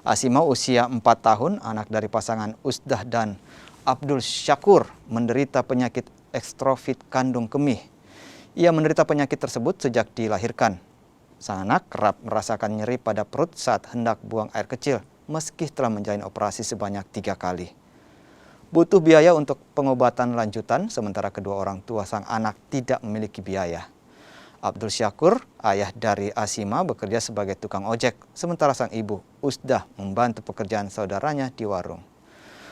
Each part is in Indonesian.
Asima usia 4 tahun, anak dari pasangan Usdah dan Abdul Syakur, menderita penyakit ekstrofit kandung kemih. Ia menderita penyakit tersebut sejak dilahirkan. Sang anak kerap merasakan nyeri pada perut saat hendak buang air kecil, meski telah menjalani operasi sebanyak 3 kali. Butuh biaya untuk pengobatan lanjutan, sementara kedua orang tua sang anak tidak memiliki biaya. Abdul Syakur, ayah dari Asima, bekerja sebagai tukang ojek, sementara sang ibu, Usdah, membantu pekerjaan saudaranya di warung.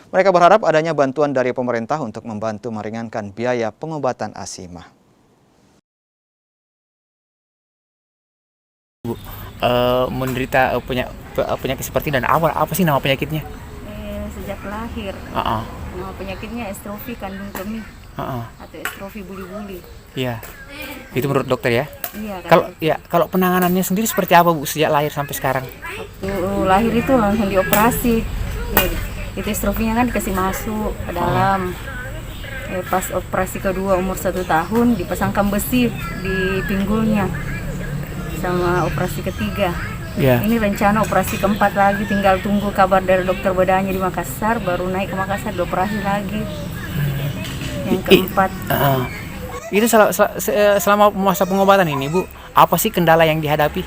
Mereka berharap adanya bantuan dari pemerintah untuk membantu meringankan biaya pengobatan Asima. Bu, menderita penyakit seperti dan awal apa sih nama penyakitnya? Sejak lahir. Nama penyakitnya estrofi kandung kemih atau estrofi buli-buli. Iya. Itu menurut dokter ya? Iya. Kalau penanganannya sendiri seperti apa Bu sejak lahir sampai sekarang? Waktu lahir itu langsung dioperasi. Itu estrofinya kan dikasih masuk ke dalam. Pas operasi kedua umur 1 tahun dipasangkan besi di pinggulnya. Sama operasi ketiga. Ini rencana operasi keempat lagi, tinggal tunggu kabar dari dokter bedanya di Makassar, baru naik ke Makassar dioperasi lagi. Yang keempat. Itu selama masa pengobatan ini Bu, apa sih kendala yang dihadapi?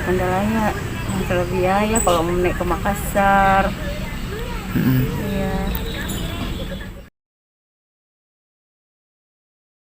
Kendalanya masalah biaya kalau mau naik ke Makassar. Iya.